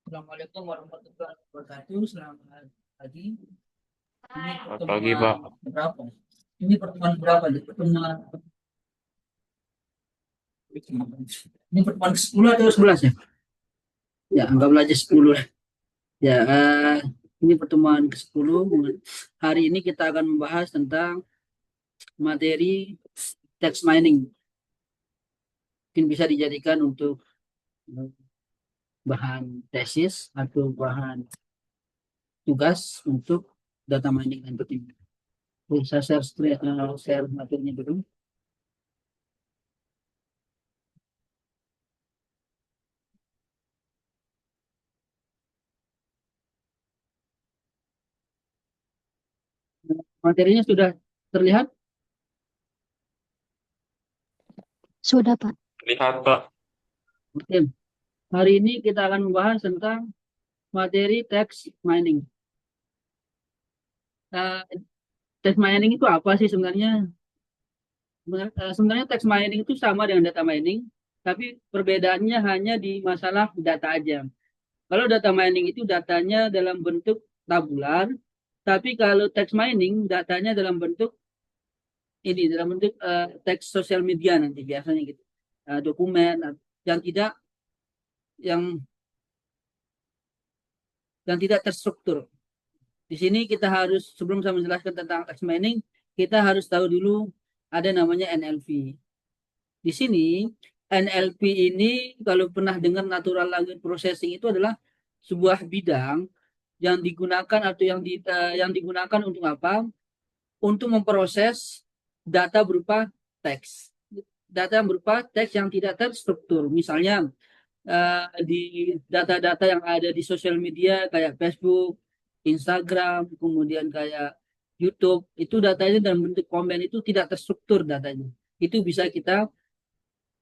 Assalamualaikum warahmatullahi wabarakatuh. Selamat pagi. Ini Selamat pagi, pertemuan Pak. berapa? Ini pertemuan berapa nih? Ini pertemuan ke-10 atau 11 ya? Ya, anggaplah aja 10 lah. Ya, ini pertemuan ke-10. Hari ini kita akan membahas tentang materi text mining. Mungkin bisa dijadikan untuk bahan tesis atau bahan tugas untuk data mining dan penting. Bisa share materinya dulu. Materinya sudah terlihat? Sudah, Pak. Lihat, Pak. Oke. Hari ini kita akan membahas tentang materi text mining. Uh, Text mining itu apa sih sebenarnya? Sebenarnya text mining itu sama dengan data mining, tapi perbedaannya hanya di masalah data aja. Kalau data mining itu datanya dalam bentuk tabular, tapi kalau text mining datanya dalam bentuk dalam bentuk teks sosial media nanti biasanya gitu. Dokumen yang tidak yang yang tidak terstruktur. Di sini kita harus, sebelum saya menjelaskan tentang text mining, kita harus tahu dulu ada namanya NLP. Di sini, NLP ini kalau pernah dengar natural language processing itu adalah sebuah bidang yang digunakan atau yang digunakan untuk apa? Untuk memproses data berupa teks. Data berupa teks yang tidak terstruktur. Misalnya, di data-data yang ada di sosial media kayak Facebook, Instagram, kemudian kayak YouTube, itu datanya dalam bentuk komen itu tidak terstruktur datanya. Itu bisa kita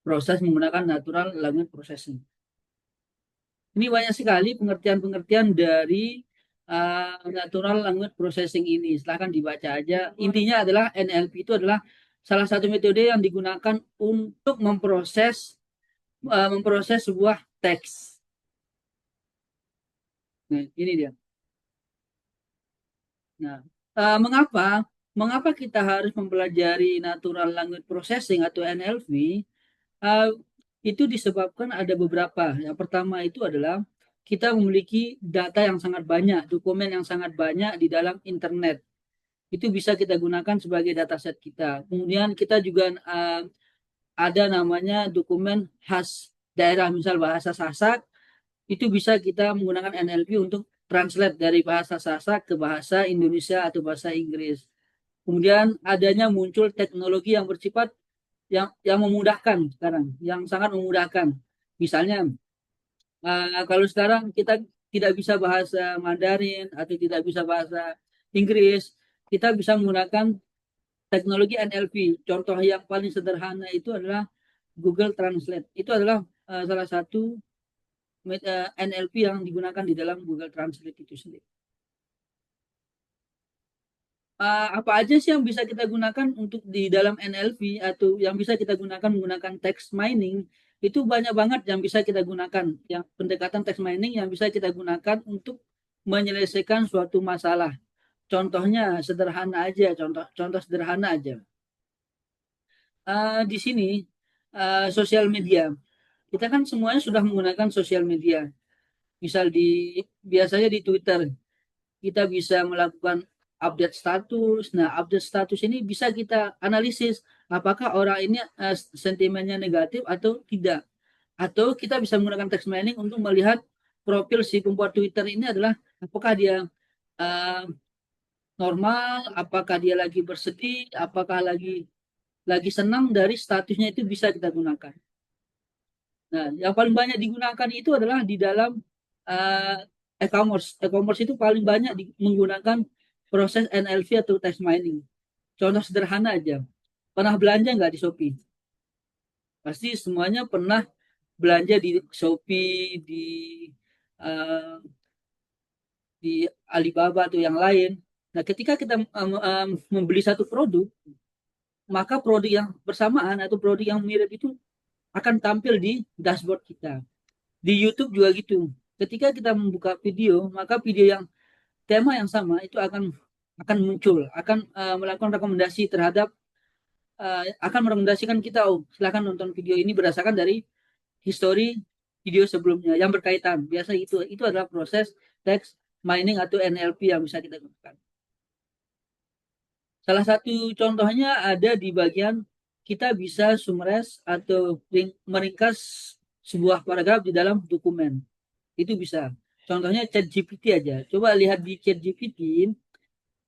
proses menggunakan natural language processing. Ini banyak sekali pengertian-pengertian dari natural language processing ini. Silahkan dibaca aja. Intinya adalah NLP itu adalah salah satu metode yang digunakan untuk memproses sebuah teks. Nah, ini dia. Nah, mengapa mengapa kita harus mempelajari natural language processing atau NLP? Uh, itu disebabkan ada beberapa. Yang pertama itu adalah kita memiliki data yang sangat banyak, dokumen yang sangat banyak di dalam internet. Itu bisa kita gunakan sebagai dataset kita. Kemudian kita juga ada namanya dokumen khas daerah, misal bahasa Sasak, itu bisa kita menggunakan NLP untuk translate dari bahasa Sasak ke bahasa Indonesia atau bahasa Inggris. Kemudian adanya muncul teknologi yang bersifat yang memudahkan sekarang, yang sangat memudahkan. Misalnya, kalau sekarang kita tidak bisa bahasa Mandarin atau tidak bisa bahasa Inggris, kita bisa menggunakan teknologi NLP. Contoh yang paling sederhana itu adalah Google Translate. Itu adalah salah satu NLP yang digunakan di dalam Google Translate itu sendiri. Apa aja sih yang bisa kita gunakan untuk di dalam NLP atau yang bisa kita gunakan menggunakan text mining, itu banyak banget yang bisa kita gunakan, yang pendekatan text mining yang bisa kita gunakan untuk menyelesaikan suatu masalah. Contohnya sederhana aja, contoh sederhana aja. Di sini sosial media, kita kan semuanya sudah menggunakan sosial media. Misal biasanya di Twitter kita bisa melakukan update status. Nah, update status ini bisa kita analisis apakah orang ini sentimennya negatif atau tidak. Atau kita bisa menggunakan text mining untuk melihat profil si pembuat Twitter ini adalah apakah dia uh, normal, apakah dia lagi bersedih, apakah lagi senang, dari statusnya itu bisa kita gunakan. Nah, yang paling banyak digunakan itu adalah di dalam uh, e-commerce. E-commerce itu paling banyak menggunakan proses NLP atau text mining. Contoh sederhana aja. Pernah belanja nggak di Shopee? Pasti semuanya pernah belanja di Shopee, uh, di Alibaba atau yang lain. Nah, ketika kita membeli satu produk, maka produk yang bersamaan atau produk yang mirip itu akan tampil di dashboard kita. Di YouTube juga gitu. ketika kita membuka video, maka video yang tema yang sama itu akan muncul, akan melakukan rekomendasi terhadap akan merekomendasikan kita, oh silakan nonton video ini berdasarkan dari history video sebelumnya yang berkaitan. Biasa itu adalah proses text mining atau NLP yang bisa kita gunakan. Salah satu contohnya ada di bagian kita bisa summarize atau meringkas sebuah paragraf di dalam dokumen. Itu bisa. Contohnya ChatGPT aja. Coba lihat di ChatGPT,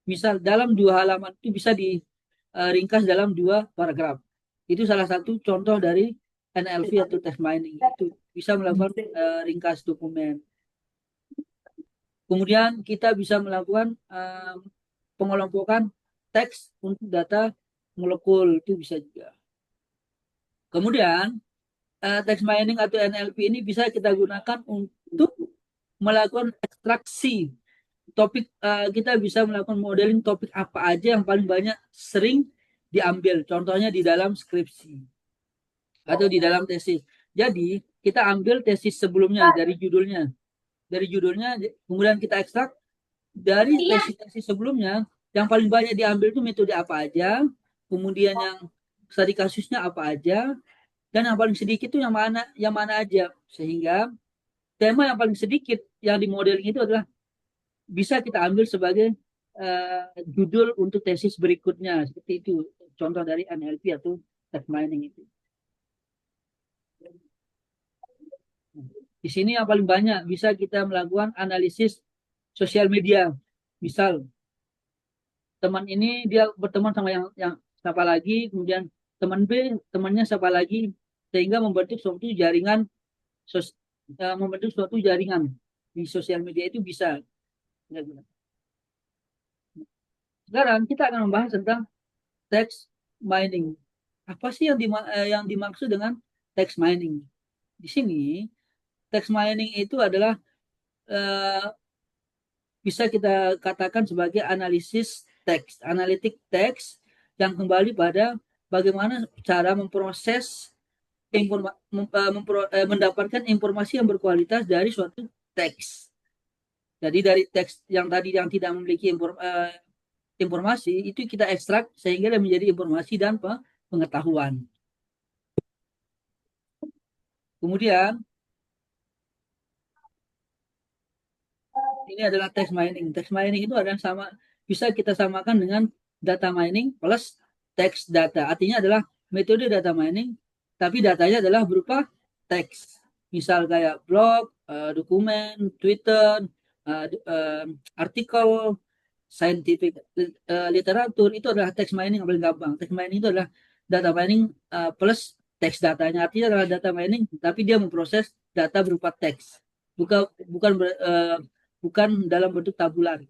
misal dalam 2 halaman itu bisa diringkas dalam 2 paragraf. Itu salah satu contoh dari NLP atau text mining. Itu bisa melakukan ringkas dokumen. Kemudian kita bisa melakukan pengelompokan teks untuk data molekul, itu bisa juga. Kemudian text mining atau NLP ini bisa kita gunakan untuk melakukan ekstraksi topik. Kita bisa melakukan modeling topik apa aja yang paling banyak sering diambil, contohnya di dalam skripsi atau di dalam tesis. Jadi kita ambil tesis sebelumnya dari judulnya, kemudian kita ekstrak dari tesis sebelumnya yang paling banyak diambil itu metode apa aja, kemudian yang studi kasusnya apa aja, dan yang paling sedikit itu yang mana aja, sehingga tema yang paling sedikit yang di modeling itu adalah bisa kita ambil sebagai judul untuk tesis berikutnya. Seperti itu contoh dari NLP atau text mining itu. Di sini yang paling banyak bisa kita melakukan analisis sosial media. Misal teman ini dia berteman sama yang siapa lagi, kemudian teman B temannya siapa lagi, sehingga membentuk suatu jaringan di sosial media itu bisa. Sekarang kita akan membahas tentang text mining. Apa sih yang dimaksud dengan text mining? Di sini text mining itu adalah eh, bisa kita katakan sebagai analisis teks, analitik teks yang kembali pada bagaimana cara memproses mendapatkan informasi yang berkualitas dari suatu teks. Jadi dari teks yang tadi yang tidak memiliki informasi itu kita ekstrak sehingga dia menjadi informasi dan pengetahuan. Kemudian ini adalah text mining. Text mining itu adalah bisa kita samakan dengan data mining plus text data. Artinya adalah metode data mining, tapi datanya adalah berupa teks. Misal kayak blog, dokumen, Twitter, artikel, scientific literatur, itu adalah text mining yang paling gampang. Text mining itu adalah data mining plus text datanya. Artinya adalah data mining, tapi dia memproses data berupa teks. Bukan bukan bukan dalam bentuk tabular.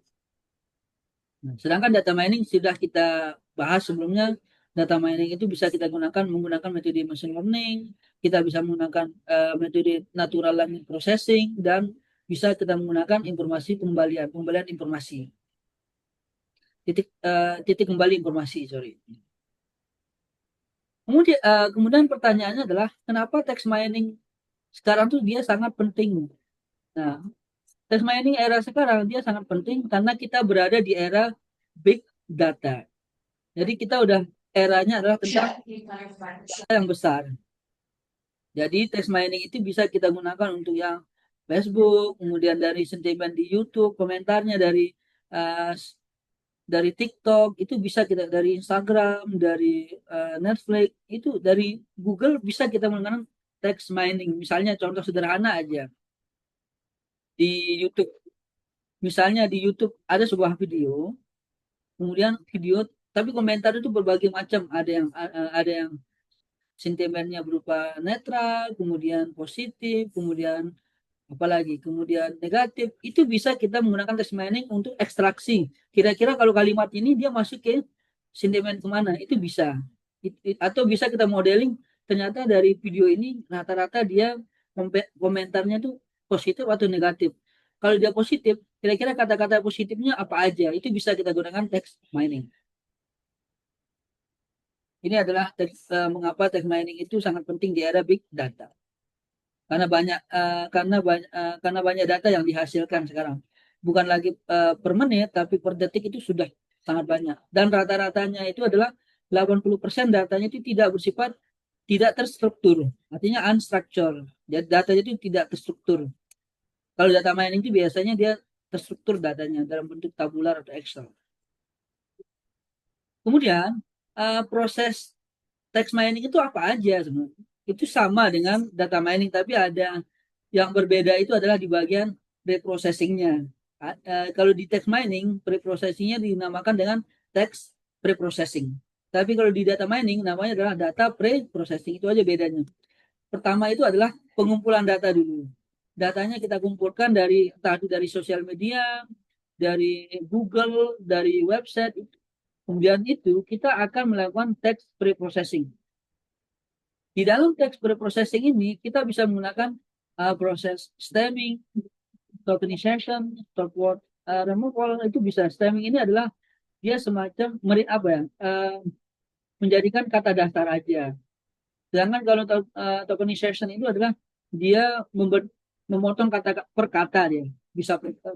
Nah, sedangkan data mining sudah kita bahas sebelumnya. Data mining itu bisa kita menggunakan metode machine learning, kita bisa menggunakan metode natural language processing, dan bisa kita menggunakan pembalian informasi. Titik kembali informasi, sorry. Kemudian pertanyaannya adalah kenapa text mining sekarang tuh dia sangat penting. Nah, text mining era sekarang dia sangat penting karena kita berada di era big data. Jadi kita udah eranya adalah tentang data yang besar. Jadi text mining itu bisa kita gunakan untuk yang Facebook, kemudian dari sentimen di YouTube, komentarnya uh, dari TikTok, itu bisa kita dari Instagram, dari Netflix, itu dari Google bisa kita menggunakan text mining. Misalnya contoh sederhana aja di YouTube. Misalnya di YouTube ada sebuah video, kemudian video tapi komentar itu berbagai macam. Ada yang sentimennya berupa netral, kemudian positif, kemudian apalagi kemudian negatif. Itu bisa kita menggunakan text mining untuk ekstraksi. Kira-kira kalau kalimat ini dia masuk ke sentimen kemana, itu bisa. Atau bisa kita modeling, ternyata dari video ini rata-rata dia komentarnya tuh positif atau negatif. Kalau dia positif, kira-kira kata-kata positifnya apa aja, itu bisa kita gunakan text mining. Ini adalah mengapa text mining itu sangat penting di era big data. karena banyak data yang dihasilkan sekarang. Bukan lagi per menit, tapi per detik itu sudah sangat banyak. Dan rata-ratanya itu adalah 80% datanya itu tidak terstruktur, artinya unstructured. Jadi datanya itu tidak terstruktur. Kalau data mining itu biasanya dia terstruktur datanya dalam bentuk tabular atau Excel. Kemudian proses text mining itu apa aja sebenarnya? Itu sama dengan data mining, tapi ada yang berbeda itu adalah di bagian preprocessingnya. Kalau di text mining, preprocessingnya dinamakan dengan text preprocessing. Tapi kalau di data mining, namanya adalah data preprocessing. Itu aja bedanya. Pertama itu adalah pengumpulan data dulu. Datanya kita kumpulkan dari tadi dari sosial media, dari Google, dari website. Kemudian itu kita akan melakukan text preprocessing. Di dalam text preprocessing ini kita bisa menggunakan proses stemming, tokenization, stop word removal. Itu bisa. Stemming ini adalah dia semacam menjadikan kata dasar aja. Sedangkan kalau tokenization itu adalah dia memotong kata per kata dia.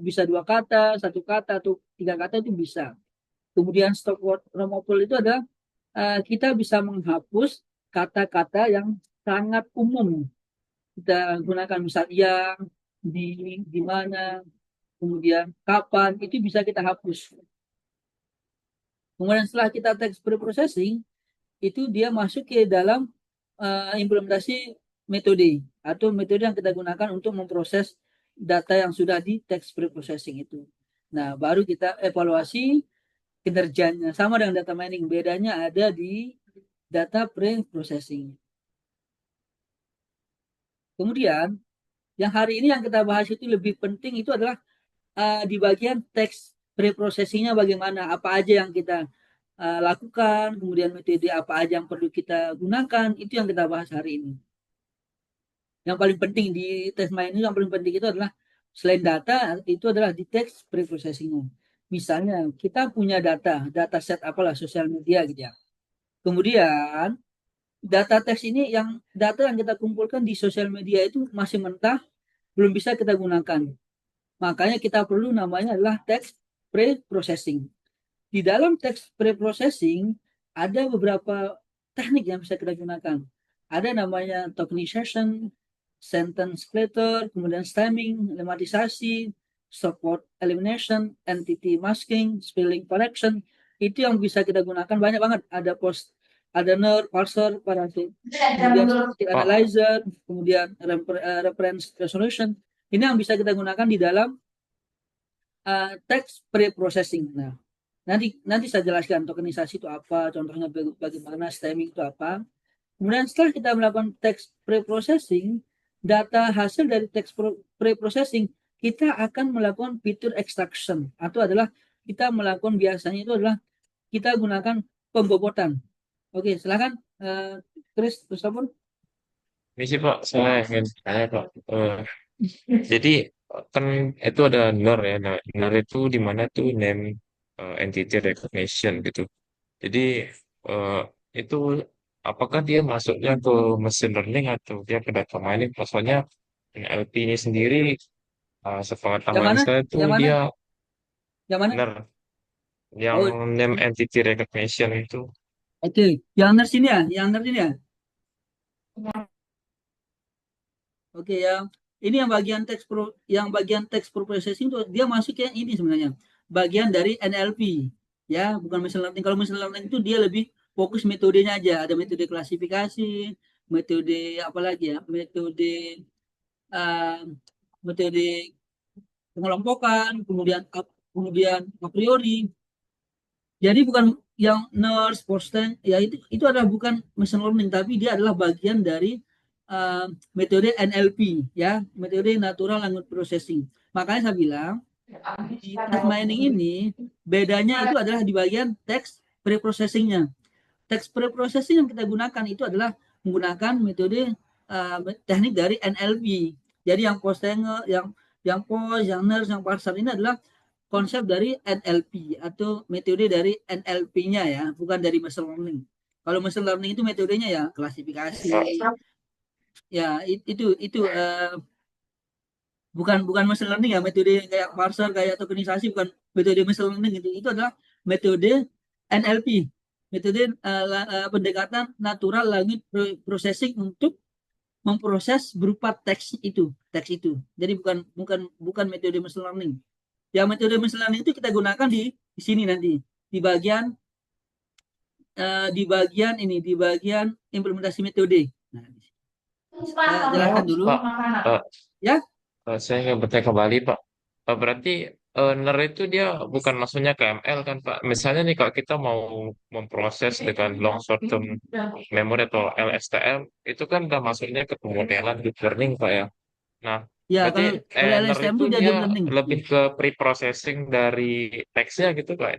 Bisa dua kata, satu kata, atau tiga kata itu bisa. Kemudian stop word removal itu adalah kita bisa menghapus kata-kata yang sangat umum. Kita gunakan misal yang, di mana, kemudian kapan, itu bisa kita hapus. Kemudian setelah kita text preprocessing, itu dia masuk ke dalam implementasi metode atau metode yang kita gunakan untuk memproses data yang sudah di text preprocessing itu. Nah, baru kita evaluasi kinerjanya. Sama dengan data mining, bedanya ada di data preprocessing. Kemudian, yang hari ini yang kita bahas itu lebih penting itu adalah di bagian text preprocessingnya bagaimana, apa aja yang kita lakukan, kemudian metode apa aja yang perlu kita gunakan, itu yang kita bahas hari ini. Yang paling penting di text mining, yang paling penting itu adalah selain data, itu adalah di text preprocessingnya. Misalnya kita punya data set apalah sosial media gitu ya. Kemudian data teks ini data yang kita kumpulkan di sosial media itu masih mentah, belum bisa kita gunakan. Makanya kita perlu namanya adalah text pre-processing. Di dalam text pre-processing ada beberapa teknik yang bisa kita gunakan. Ada namanya tokenization, sentence splitter, kemudian stemming, lematisasi, support elimination, entity masking, spelling correction. Itu yang bisa kita gunakan banyak banget. Ada NER, parser, parser, kemudian static analyzer, kemudian reference resolution. Ini yang bisa kita gunakan di dalam text pre-processing. Nah, nanti saya jelaskan tokenisasi itu apa, contohnya bagaimana, stemming itu apa. Kemudian setelah kita melakukan text pre-processing, data hasil dari text pre-processing, kita akan melakukan fitur extraction, atau adalah kita melakukan biasanya itu adalah kita gunakan pembobotan. Oke, silakan Chris, Christopher. Ini sih Pak, saya ingin tanya Pak. Jadi kan itu ada NER ya. Nah, NER itu di mana tuh name entity recognition gitu. Jadi eh, itu apakah dia masuknya ke machine learning atau dia ke data mining? Soalnya NLP ini sendiri Yang sepengetahuan mana? saya tuh Yang mana? dia Yang mana? NER yang Oh, name entity recognition itu. oke. Yang nurse ini ya? Yang nurse ini ya? Oke, yang bagian teks processing itu dia masuk yang ini sebenarnya. Bagian dari NLP, ya, bukan machine learning. Kalau machine learning itu dia lebih fokus metodenya aja. Ada metode klasifikasi, metode apa lagi ya? Uh, metode pengelompokan, kemudian a priori. Jadi bukan yang nurse, posten, ya itu adalah bukan machine learning, tapi dia adalah bagian dari metode NLP, ya, metode Natural Language Processing. Makanya saya bilang di text mining ini bedanya itu adalah di bagian text preprocessingnya. Text preprocessing yang kita gunakan itu adalah menggunakan metode teknik dari NLP. Jadi yang post, yang nurse, yang parser ini adalah konsep dari NLP atau metode dari NLP-nya ya, bukan dari machine learning. Kalau machine learning itu metodenya ya klasifikasi, Ya, itu bukan machine learning ya, metode yang kayak parser, kayak tokenisasi, bukan metode machine learning itu. Itu adalah metode NLP, metode pendekatan natural language processing untuk memproses berupa teks itu. Jadi bukan bukan bukan metode machine learning. Ya, metode machine learning itu kita gunakan di sini nanti di bagian di bagian implementasi metode. Nah, saya jelaskan dulu Pak, eh, ya. saya ingin bertanya kembali, Pak. Berarti NER itu dia bukan maksudnya ke ML kan, Pak? Misalnya nih kalau kita mau memproses dengan long short term memory atau LSTM, itu kan udah masuknya ke pemodelan deep learning, Pak ya. Nah, Ya, berarti kalau NER LSTM itu itu dia dia deep learning. lebih ke pre-processing dari teksnya gitu, Pak, ya?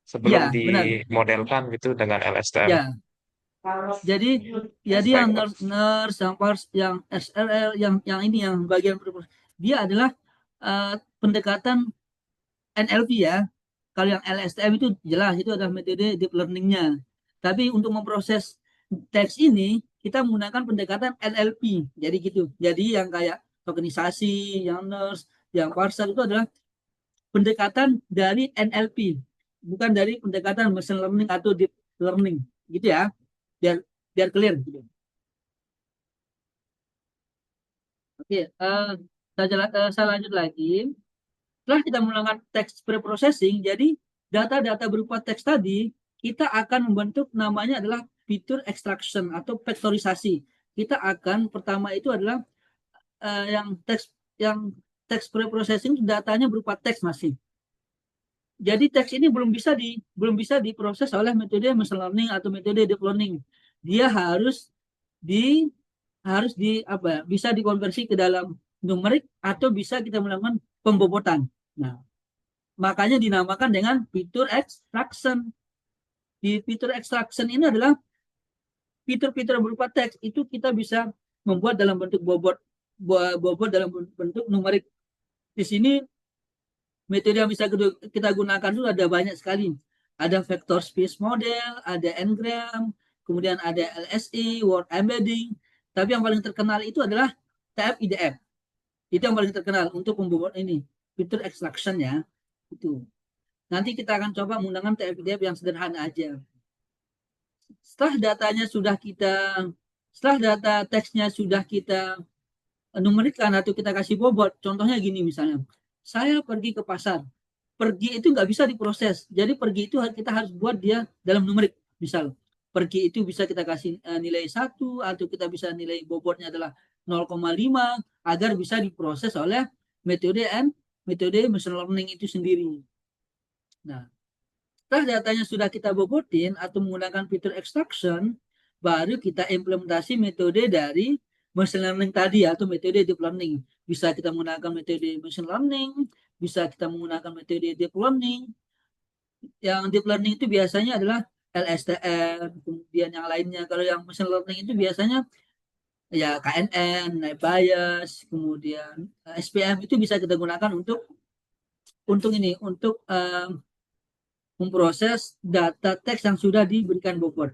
Sebelum Ya, benar. dimodelkan gitu dengan LSTM. Ya, jadi yang Baik, Pak. nurse yang pars yang SLL yang ini yang bagian dia adalah pendekatan NLP ya. Kalau yang LSTM itu jelas itu adalah metode deep learningnya. Tapi untuk memproses teks ini kita menggunakan pendekatan NLP. Jadi gitu. Jadi yang kayak tokenisasi, yang nurse, yang parser itu adalah pendekatan dari NLP, bukan dari pendekatan machine learning atau deep learning. Gitu ya. Biar biar clear gitu. Oke, saya lanjut lagi. Setelah kita melakukan text preprocessing, jadi data-data berupa teks tadi kita akan membentuk namanya adalah fitur extraction atau vektorisasi. Kita akan pertama itu adalah yang teks preprocessing datanya berupa teks masih. Jadi teks ini belum bisa diproses oleh metode machine learning atau metode deep learning. Dia di harus di apa ya, bisa dikonversi ke dalam numerik atau bisa kita melakukan pembobotan. Nah, makanya dinamakan dengan fitur extraction. Di fitur extraction ini adalah fitur-fitur berupa teks itu kita bisa membuat dalam bentuk bobot dalam bentuk numerik. Di sini metode yang bisa kita gunakan itu ada banyak sekali. Ada vector space model, ada ngram, kemudian ada LSE, word embedding. Tapi yang paling terkenal itu adalah TF-IDF. Itu yang paling terkenal untuk pembuat ini, fitur extraction ya. Itu. Nanti kita akan coba menggunakan TF-IDF yang sederhana aja. Setelah datanya sudah kita, setelah data teksnya sudah kita numerikan atau kita kasih bobot, contohnya gini misalnya, saya pergi ke pasar, pergi itu nggak bisa diproses, jadi pergi itu kita harus buat dia dalam numerik, misal pergi itu bisa kita kasih nilai 1 atau kita bisa nilai bobotnya adalah 0,5 agar bisa diproses oleh metode machine learning itu sendiri. Nah, setelah datanya sudah kita bobotin atau menggunakan fitur extraction, baru kita implementasi metode dari machine learning tadi atau metode deep learning. Bisa kita menggunakan metode machine learning, bisa kita menggunakan metode deep learning. Yang deep learning itu biasanya adalah LSTM, kemudian yang lainnya. Kalau yang machine learning itu biasanya ya KNN, night bias, kemudian SPM itu bisa kita gunakan untuk memproses data teks yang sudah diberikan bobot.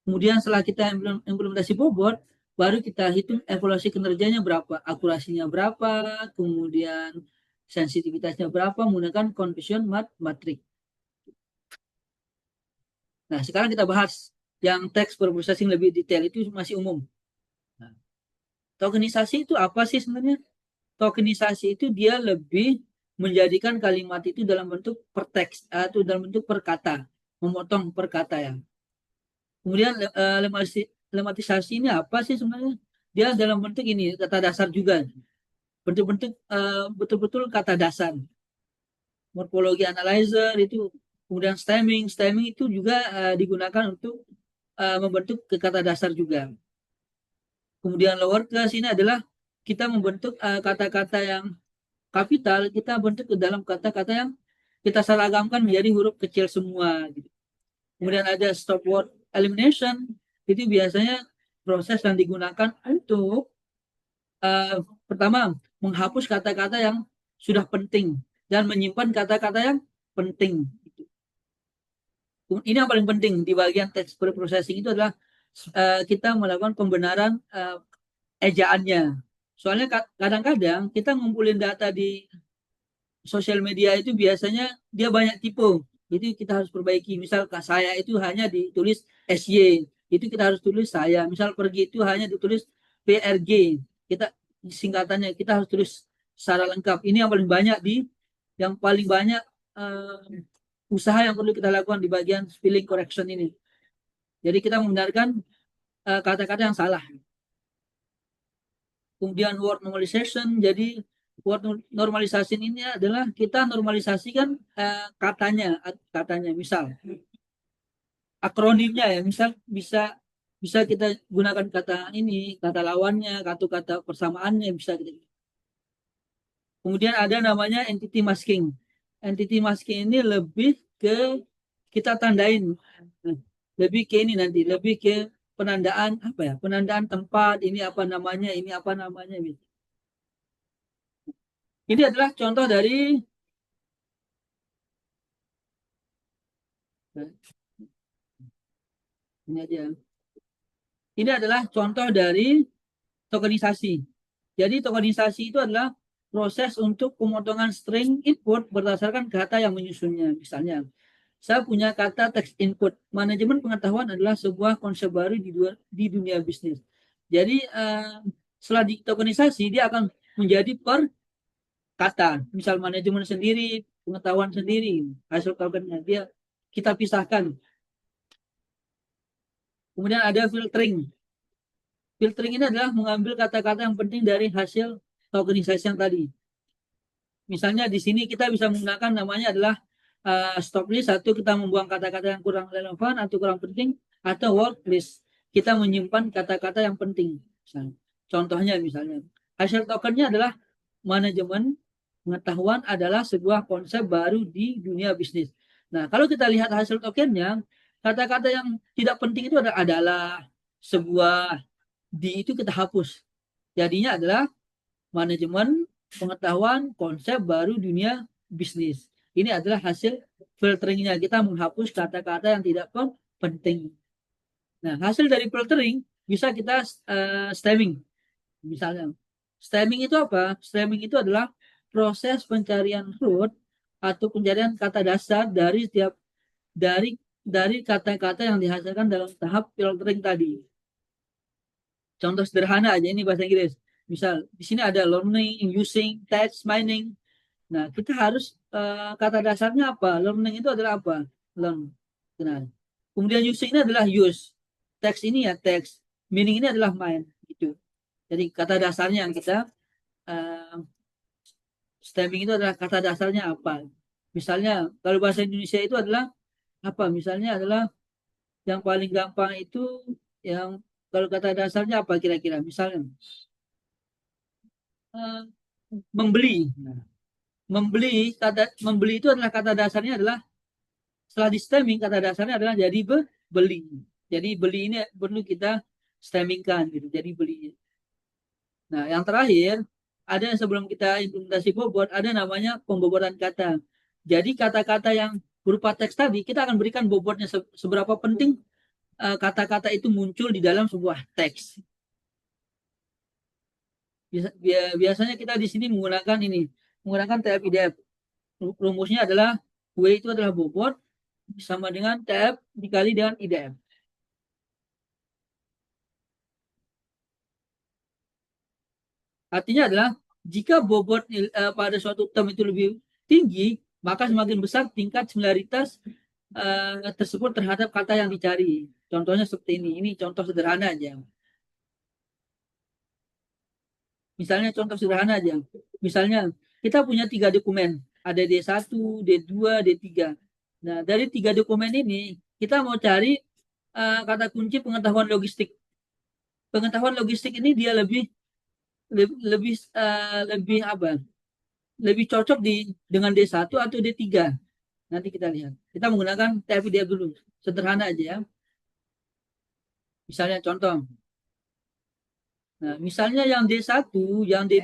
Kemudian setelah kita implementasi bobot, baru kita hitung evaluasi kinerjanya berapa, akurasinya berapa, kemudian sensitivitasnya berapa menggunakan conversion matrix. Nah, sekarang kita bahas yang text processing lebih detail, itu masih umum. Nah, tokenisasi itu apa sih sebenarnya? Tokenisasi itu dia lebih menjadikan kalimat itu dalam bentuk per teks atau dalam bentuk per kata, memotong per kata ya. Kemudian lematisasi ini apa sih sebenarnya? Dia dalam bentuk ini kata dasar juga, bentuk-bentuk betul-betul kata dasar. Morphology analyzer itu, kemudian stemming itu juga digunakan untuk membentuk ke kata dasar juga. Kemudian lower case ini adalah kita membentuk kata-kata yang kapital, kita bentuk ke dalam kata-kata yang kita seragamkan menjadi huruf kecil semua. Gitu. Kemudian ada stop word elimination, itu biasanya proses yang digunakan untuk pertama menghapus kata-kata yang sudah penting dan menyimpan kata-kata yang penting. Ini yang paling penting di bagian text preprocessing itu adalah kita melakukan pembenaran ejaannya. Soalnya kadang-kadang kita ngumpulin data di sosial media itu biasanya dia banyak tipe. Itu kita harus perbaiki. Misal saya itu hanya ditulis SY, itu kita harus tulis saya. Misal pergi itu hanya ditulis PRG. Kita singkatannya kita harus tulis secara lengkap. Ini yang paling banyak usaha yang perlu kita lakukan di bagian spelling correction ini. Jadi kita membenarkan kata-kata yang salah. Kemudian word normalization, jadi word normalization ini adalah kita normalisasikan katanya, misal akronimnya ya, misal bisa kita gunakan kata ini, kata lawannya, kata persamaannya bisa kita. Kemudian ada namanya entity masking. Entity masking ini lebih ke kita tandain, lebih ke ini nanti, lebih ke penandaan apa ya, penandaan tempat, ini apa namanya, gitu. Ini adalah contoh dari ini aja. Ini adalah contoh dari tokenisasi. Jadi tokenisasi itu adalah proses untuk pemotongan string input berdasarkan kata yang menyusunnya. Misalnya, saya punya kata text input. Manajemen pengetahuan adalah sebuah konsep baru di dunia bisnis. Jadi setelah ditokenisasi dia akan menjadi per kata. Misal manajemen sendiri, pengetahuan sendiri, hasil tokennya dia kita pisahkan. Kemudian ada filtering. Filtering ini adalah mengambil kata-kata yang penting dari hasil tokenisasi yang tadi. Misalnya di sini kita bisa menggunakan namanya adalah stop list, satu kita membuang kata-kata yang kurang relevan atau kurang penting, atau word list, kita menyimpan kata-kata yang penting. Misalnya. Contohnya misalnya, hasil tokennya adalah manajemen pengetahuan adalah sebuah konsep baru di dunia bisnis. Nah, kalau kita lihat hasil tokennya, kata-kata yang tidak penting itu adalah sebuah di itu kita hapus. Jadinya adalah manajemen pengetahuan konsep baru dunia bisnis. Ini adalah hasil filteringnya. Kita menghapus kata-kata yang tidak penting. Nah, hasil dari filtering bisa kita stemming. Misalnya, stemming itu apa? Stemming itu adalah proses pencarian root atau pencarian kata dasar dari setiap dari kata-kata yang dihasilkan dalam tahap filtering tadi. Contoh sederhana aja ini bahasa Inggris. Misal di sini ada learning, using, text, mining. Nah, kita harus kata dasarnya apa? Learning itu adalah apa? Learn. Nah, kemudian using ini adalah use. Text ini ya text. Meaning ini adalah mine. Gitu. Jadi kata dasarnya yang kita stemming itu adalah kata dasarnya apa? Misalnya kalau bahasa Indonesia itu adalah apa? Misalnya adalah yang paling gampang itu yang kalau kata dasarnya apa kira-kira? Misalnya membeli. Nah, membeli itu adalah kata dasarnya adalah setelah di stemming kata dasarnya adalah jadi beli. Jadi beli ini perlu kita stemmingkan gitu. Jadi beli. Nah, yang terakhir ada yang sebelum kita implementasi bobot ada namanya pembobotan kata. Jadi kata-kata yang berupa teks tadi kita akan berikan bobotnya seberapa penting kata-kata itu muncul di dalam sebuah teks. Biasanya kita di sini menggunakan TF-IDF. Rumusnya adalah W itu adalah bobot sama dengan TF dikali dengan IDF. Artinya adalah jika bobot pada suatu term itu lebih tinggi, maka semakin besar tingkat similaritas tersebut terhadap kata yang dicari. Contohnya seperti ini. Ini contoh sederhana aja. Misalnya contoh sederhana aja. Misalnya kita punya 3 dokumen. Ada D1, D2, D3. Nah, dari 3 dokumen ini kita mau cari kata kunci pengetahuan logistik. Pengetahuan logistik ini dia lebih apa? Lebih cocok dengan D1 atau D3. Nanti kita lihat. Kita menggunakan TF-IDF dulu. Sederhana aja ya. Misalnya contoh. Nah, misalnya yang D1, yang di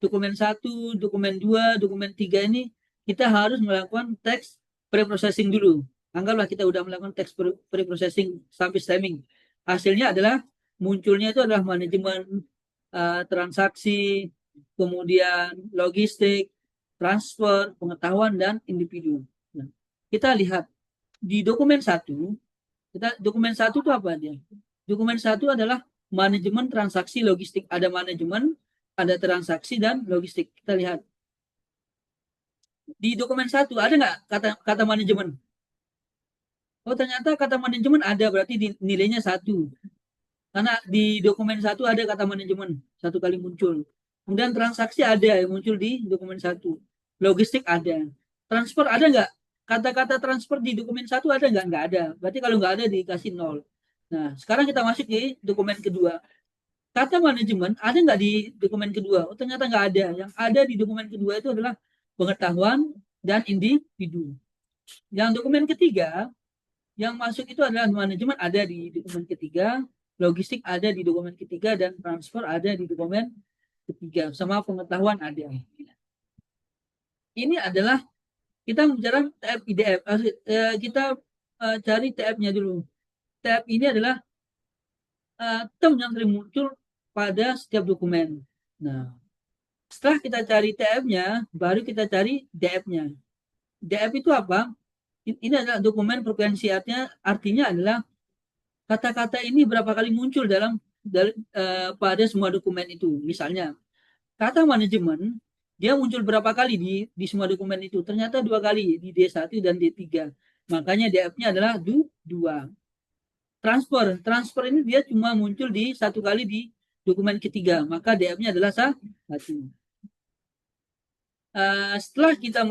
dokumen 1, dokumen 2, dokumen 3 ini kita harus melakukan teks preprocessing dulu. Anggaplah kita udah melakukan teks preprocessing sampai stemming. Hasilnya adalah munculnya itu adalah manajemen transaksi, kemudian logistik, transfer, pengetahuan, dan individu. Nah, kita lihat di dokumen satu, dokumen satu itu apa dia? Dokumen satu adalah manajemen transaksi logistik. Ada manajemen, ada transaksi, dan logistik. Kita lihat. Di dokumen satu ada nggak kata manajemen? Oh, ternyata kata manajemen ada, berarti nilainya 1. Karena di dokumen satu ada kata manajemen, 1 kali muncul. Kemudian transaksi ada yang muncul di dokumen satu. Logistik ada. Transfer ada nggak? Kata-kata transfer di dokumen satu ada nggak? Nggak ada. Berarti kalau nggak ada dikasih 0. Nah, sekarang kita masuk di dokumen kedua. Kata manajemen ada nggak di dokumen kedua? Oh, ternyata nggak ada. Yang ada di dokumen kedua itu adalah pengetahuan dan individu. Yang dokumen ketiga, yang masuk itu adalah manajemen ada di dokumen ketiga, logistik ada di dokumen ketiga, dan transfer ada di dokumen ketiga, sama pengetahuan ada. Ini adalah kita bicara TF IDF. Kita cari TF-nya dulu. TF ini adalah term yang sering muncul pada setiap dokumen. Nah, setelah kita cari TF-nya, baru kita cari DF-nya. DF itu apa? Ini adalah dokumen frekuensi, artinya adalah kata-kata ini berapa kali muncul pada semua dokumen itu. Misalnya, kata manajemen, dia muncul berapa kali di semua dokumen itu? Ternyata 2 kali, di D1 dan D3. Makanya DF-nya adalah 2. Transfer ini dia cuma muncul di 1 kali di dokumen ketiga. Maka DF-nya adalah 1. Setelah kita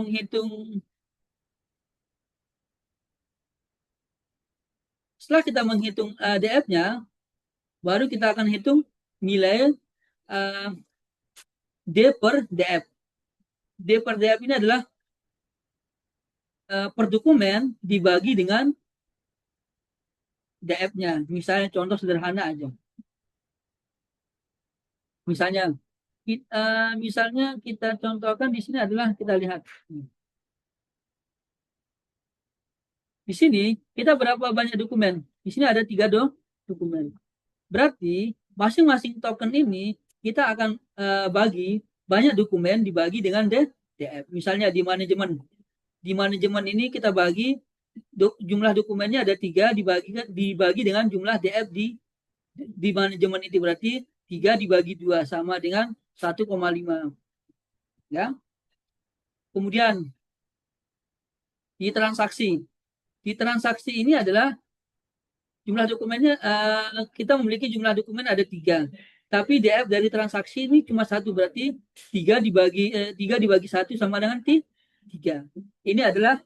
menghitung DF-nya, baru kita akan hitung nilai D per DF. D per DF ini adalah per dokumen dibagi dengan DF-nya. Misalnya contoh sederhana aja. Misalnya kita contohkan di sini adalah kita lihat. Di sini kita berapa banyak dokumen? Di sini ada 3 dokumen. Berarti masing-masing token ini kita akan bagi banyak dokumen dibagi dengan DF. Misalnya di manajemen. Di manajemen ini kita bagi jumlah dokumennya ada 3 dibagi dengan jumlah DF di manajemen itu, berarti 3 dibagi 2 sama dengan 1,5. Ya. Kemudian di transaksi ini adalah jumlah dokumennya, kita memiliki jumlah dokumen ada 3. Tapi DF dari transaksi ini cuma 1, berarti 3 dibagi 1 sama dengan 3. Ini adalah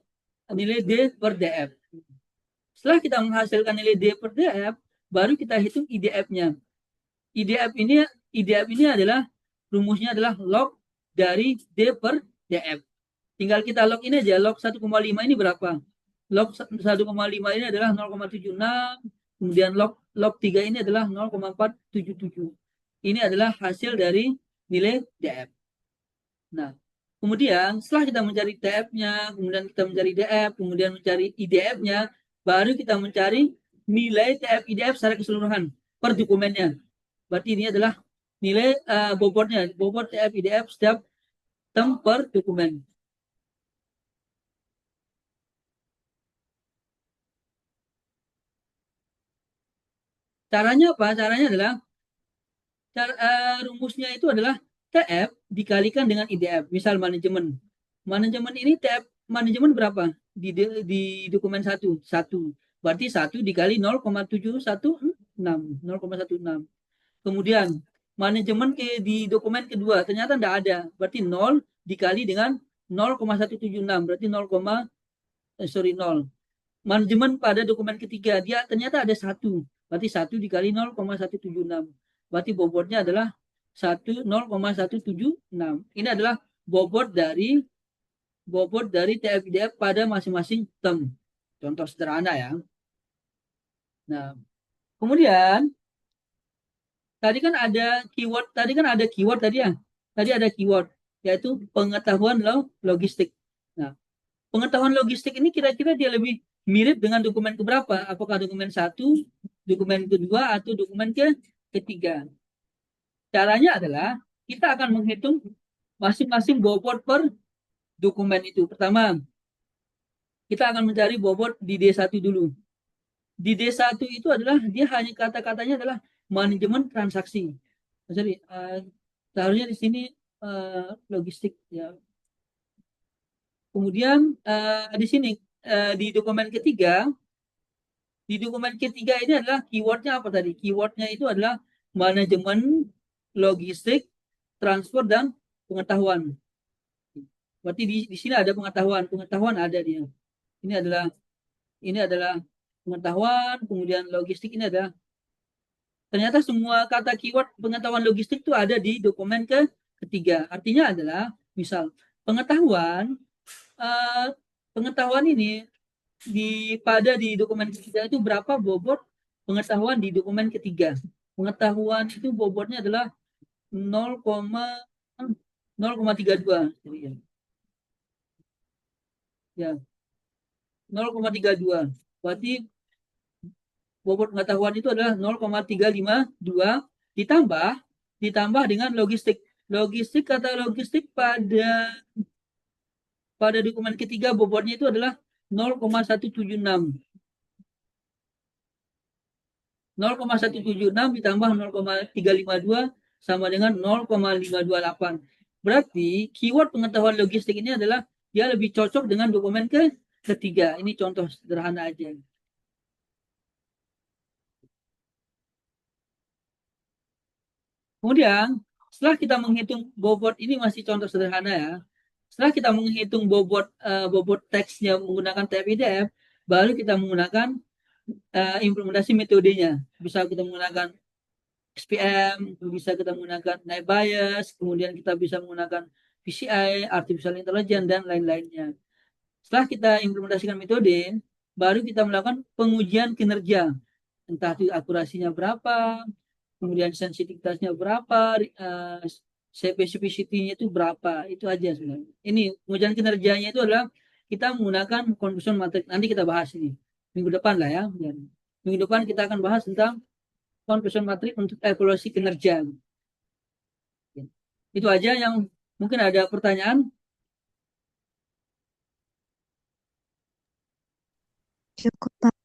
nilai D per DF. Setelah kita menghasilkan nilai D per DF, baru kita hitung IDF-nya. IDF ini adalah rumusnya adalah log dari D per DF. Tinggal kita log ini aja, log 1,5 ini berapa? Log 1,5 ini adalah 0,76, kemudian log 3 ini adalah 0,477. Ini adalah hasil dari nilai DF. Nah, kemudian setelah kita mencari TF-nya, kemudian kita mencari DF, kemudian mencari IDF-nya, baru kita mencari nilai TF IDF secara keseluruhan per dokumennya. Berarti ini adalah nilai bobotnya, bobot TF IDF setiap term per dokumen. Caranya apa? Caranya adalah rumusnya itu adalah TF dikalikan dengan IDF. Misal manajemen. Manajemen ini TF manajemen berapa? Di dokumen 1. Berarti 1 dikali 0,716. 0,16. Kemudian manajemen di dokumen kedua ternyata tidak ada. Berarti 0 dikali dengan 0,176. Berarti 0. Manajemen pada dokumen ketiga dia ternyata ada 1. Berarti 1 dikali 0,176. Berarti bobotnya adalah 0,176. Ini adalah bobot dari TF-IDF pada masing-masing term. Contoh sederhana ya. Nah, kemudian tadi kan ada keyword ya. Tadi ada keyword yaitu pengetahuan logistik. Nah, pengetahuan logistik ini kira-kira dia lebih mirip dengan dokumen keberapa? Apakah dokumen 1, dokumen kedua, atau dokumen ketiga? Caranya adalah kita akan menghitung masing-masing bobot per dokumen itu. Pertama, kita akan mencari bobot di D1 dulu. Di D1 itu adalah dia hanya kata-katanya adalah manajemen transaksi. Jadi seharusnya di sini logistik ya. Kemudian di sini di dokumen ketiga ini adalah keywordnya apa tadi? Keywordnya itu adalah manajemen logistik, transfer dan pengetahuan. Berarti di sini ada pengetahuan ada dia. Ini adalah ini adalah pengetahuan, kemudian logistik ini ada. Ternyata semua kata keyword pengetahuan logistik itu ada di dokumen ketiga. Artinya adalah misal pengetahuan eh, pengetahuan ini di dokumen ketiga itu berapa bobot pengetahuan di dokumen ketiga. Pengetahuan itu bobotnya adalah 0,32. Jadi ya 0,32. Berarti bobot pengetahuan itu adalah 0,352 ditambah ditambah dengan logistik. Kata logistik pada dokumen ketiga bobotnya itu adalah 0,176. 0,176 ditambah 0,352 sama dengan 0,528. Berarti keyword pengetahuan logistik ini adalah dia lebih cocok dengan dokumen ketiga. Ini contoh sederhana aja. Kemudian setelah kita menghitung bobot, ini masih contoh sederhana ya. Setelah kita menghitung bobot teksnya menggunakan TF-IDF, baru kita menggunakan implementasi metodenya. Bisa kita menggunakan SPM, bisa kita menggunakan night bias, kemudian kita bisa menggunakan PCI, artificial intelligence, dan lain-lainnya. Setelah kita implementasikan metode, baru kita melakukan pengujian kinerja. Entah itu akurasinya berapa, kemudian sensitivitasnya berapa, specificity-nya itu berapa, itu aja sebenarnya. Ini pengujian kinerjanya itu adalah kita menggunakan conversion matrix. Nanti kita bahas ini minggu depan lah ya. Minggu depan kita akan bahas tentang conversion matrix untuk evaluasi kinerja. Itu aja yang mungkin ada pertanyaan. Cukup, Pak.